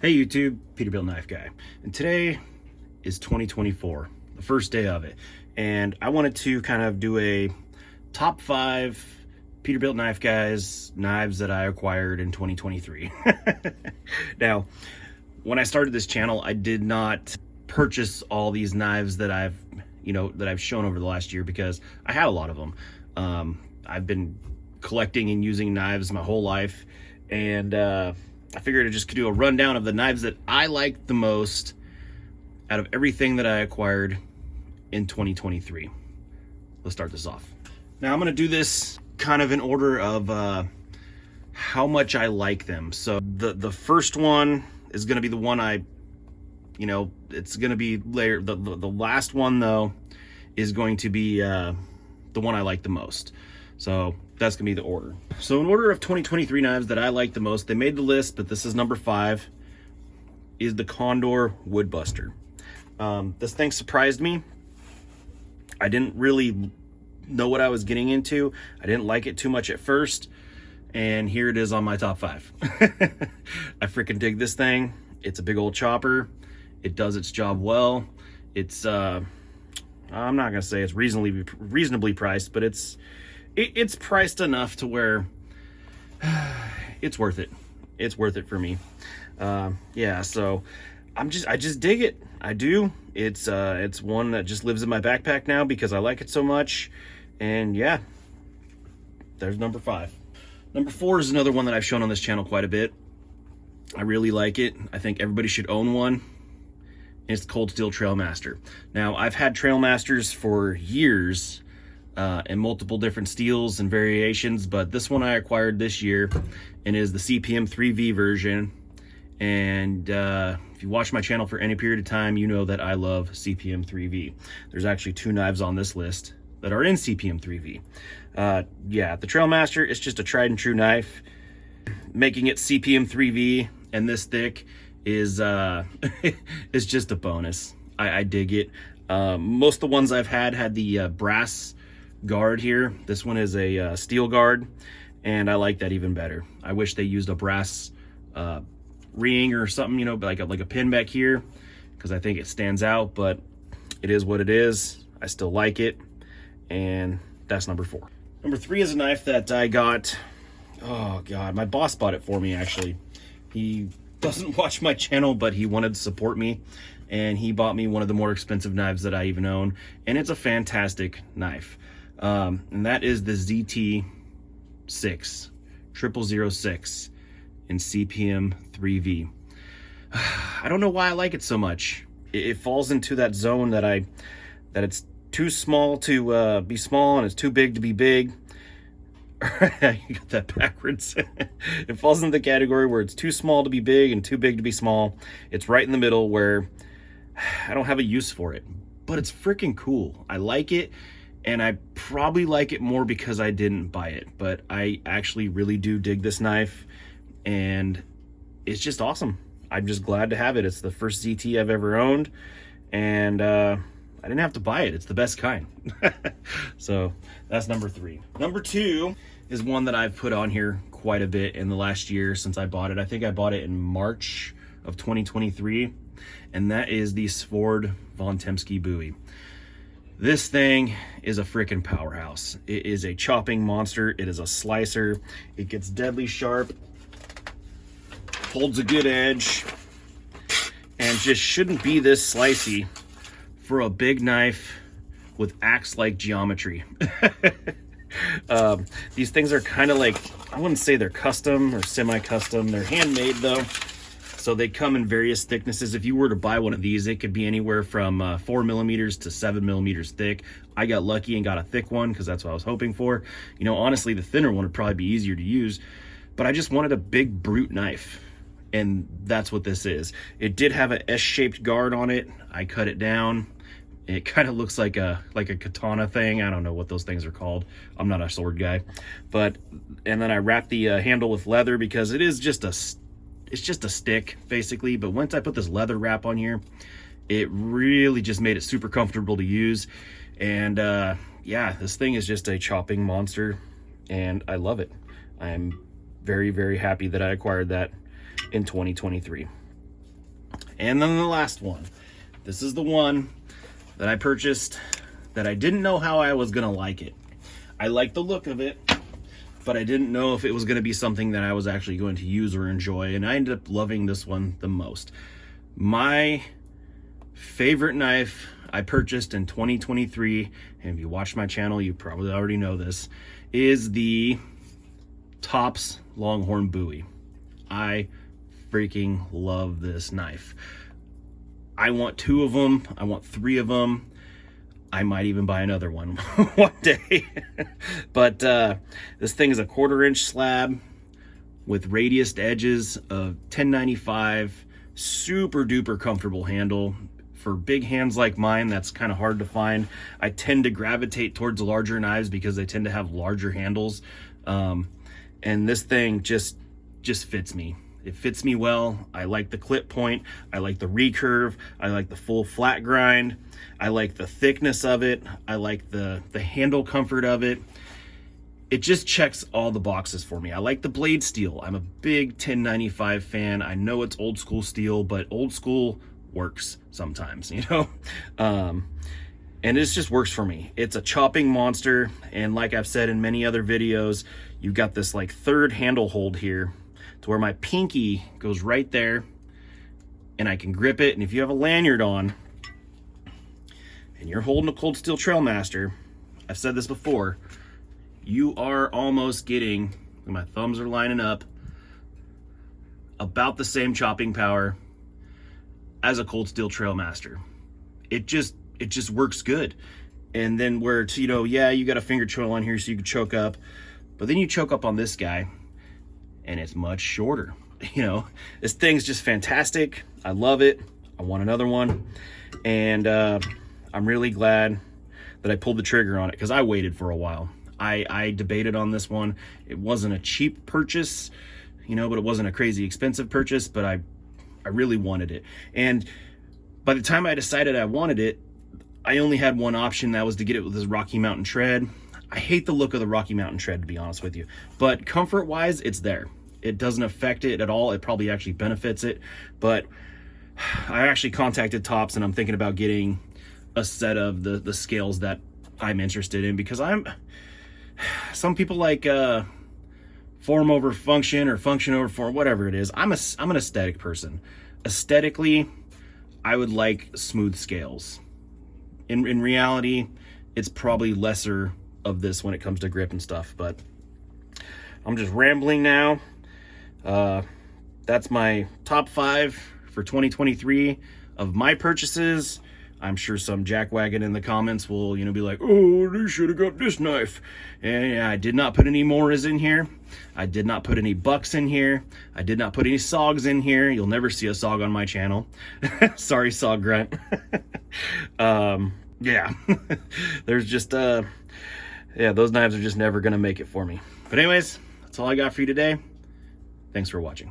Hey YouTube, Peterbilt Knife Guy, and today is 2024, the first day of it, and I wanted to kind of do a top 5 Peterbilt Knife Guys knives that I acquired in 2023. Now, when I started this channel, I did not purchase all these knives that I've shown over the last year because I had a lot of them. I've been collecting and using knives my whole life, and I figured I'd just do a rundown of the knives that I liked the most out of everything that I acquired in 2023. Let's start this off. Now I'm going to do this kind of in order of how much I like them. So the first one is going to be the one it's going to be later. The last one though is going to be the one I like the most. So that's gonna be the order. So in order of 2023 knives that I like the most, they made the list, but this is number 5, is the Condor Woodbuster. This thing surprised me. I didn't really know what I was getting into. I didn't like it too much at first, and here it is on my top 5. I freaking dig this thing. It's a big old chopper. It does its job well. It's I'm not gonna say it's reasonably priced, but it's priced enough to where it's worth it. It's worth it for me. Yeah, so I just dig it. I do. It's one that just lives in my backpack now because I like it so much. And yeah, there's number 5. Number 4 is another one that I've shown on this channel quite a bit. I really like it. I think everybody should own one. It's the Cold Steel Trailmaster. Now, I've had Trailmasters for years, in multiple different steels and variations, but this one I acquired this year and is the CPM 3V version. And if you watch my channel for any period of time, you know that I love CPM 3V. There's actually 2 knives on this list that are in CPM 3V. Yeah, the Trailmaster is just a tried and true knife. Making it CPM 3V and this thick is is just a bonus. I dig it. Most of the ones I've had the brass guard here. This one is a steel guard, and I like that even better. I wish they used a brass ring or something, like a pin back here, because I think it stands out, but it is what it is. I still like it, and that's number 4. Number 3 is a knife that I got, oh god, my boss bought it for me actually. He doesn't watch my channel, but he wanted to support me, and he bought me one of the more expensive knives that I even own, and it's a fantastic knife. And that is the ZT 6 0006 in CPM 3V. I don't know why I like it so much. It falls into that zone that it's too small to be small, and it's too big to be big. You got that backwards. It falls into the category where it's too small to be big and too big to be small. It's right in the middle where I don't have a use for it, but it's freaking cool. I like it. And I probably like it more because I didn't buy it, but I actually really do dig this knife, and it's just awesome. I'm just glad to have it. It's the first ZT I've ever owned, and I didn't have to buy it. It's the best kind. So that's number 3. Number 2 is one that I've put on here quite a bit in the last year since I bought it. I think I bought it in March of 2023, and that is the Sword Von Temsky Bowie. This thing is a freaking powerhouse. It is a chopping monster. It is a slicer. It gets deadly sharp, holds a good edge, and just shouldn't be this slicey for a big knife with axe-like geometry. These things are kind of like, I wouldn't say they're custom or semi-custom. They're handmade though. So they come in various thicknesses. If you were to buy one of these, it could be anywhere from 4mm to 7mm thick. I got lucky and got a thick one because that's what I was hoping for. Honestly, the thinner one would probably be easier to use, but I just wanted a big brute knife, and that's what this is. It did have an S-shaped guard on it. I cut it down. It kind of looks like a katana thing. I don't know what those things are called. I'm not a sword guy, and then I wrapped the handle with leather because it is just it's just a stick basically. But once I put this leather wrap on here, it really just made it super comfortable to use. And yeah, this thing is just a chopping monster, and I love it. I'm very, very happy that I acquired that in 2023. And then the last one. This is the one that I purchased that I didn't know how I was gonna like it. I like the look of it, but I didn't know if it was gonna be something that I was actually going to use or enjoy, and I ended up loving this one the most. My favorite knife I purchased in 2023, and if you watch my channel, you probably already know this, is the Tops Longhorn Bowie. I freaking love this knife. I want 2 of them. I want 3 of them. I might even buy another one one day. But this thing is a 1/4 inch slab with radiused edges of 1095, super duper comfortable handle. For big hands like mine, that's kind of hard to find. I tend to gravitate towards larger knives because they tend to have larger handles. And this thing just fits me. It fits me well. I like the clip point. I like the recurve. I like the full flat grind. I like the thickness of it. I like the handle comfort of it. It just checks all the boxes for me. I like the blade steel. I'm a big 1095 fan. I know it's old school steel, but old school works sometimes, you know? And this just works for me. It's a chopping monster, and like I've said in many other videos, you've got this like 3rd handle hold here to where my pinky goes right there, and I can grip it. And if you have a lanyard on and you're holding a Cold Steel Trailmaster, I've said this before, you are almost getting, my thumbs are lining up, about the same chopping power as a Cold Steel Trailmaster. It just works good. And then where it's, you know, yeah, you got a finger choil on here so you can choke up, but then you choke up on this guy and it's much shorter. You know, this thing's just fantastic. I love it. I want another one. And I'm really glad that I pulled the trigger on it, because I waited for a while. I debated on this one. It wasn't a cheap purchase, you know, but it wasn't a crazy expensive purchase, but I really wanted it. And by the time I decided I wanted it, I only had one option. That was to get it with this Rocky Mountain tread. I hate the look of the Rocky Mountain tread, to be honest with you, but comfort wise, it's there. It doesn't affect it at all. It probably actually benefits it. But I actually contacted Tops, and I'm thinking about getting a set of the scales that I'm interested in, because some people like form over function or function over form, whatever it is. I'm an aesthetic person. Aesthetically, I would like smooth scales. In reality, it's probably lesser of this when it comes to grip and stuff, but I'm just rambling now. That's my top 5 for 2023 of my purchases. I'm sure some jackwagon in the comments will, you know, be like, oh, they should have got this knife. And yeah, I did not put any Moras in here. I did not put any bucks in here. I did not put any SOGs in here. You'll never see a SOG on my channel. Sorry, SOG grunt. Yeah, there's just, yeah, those knives are just never going to make it for me. But anyways, that's all I got for you today. Thanks for watching.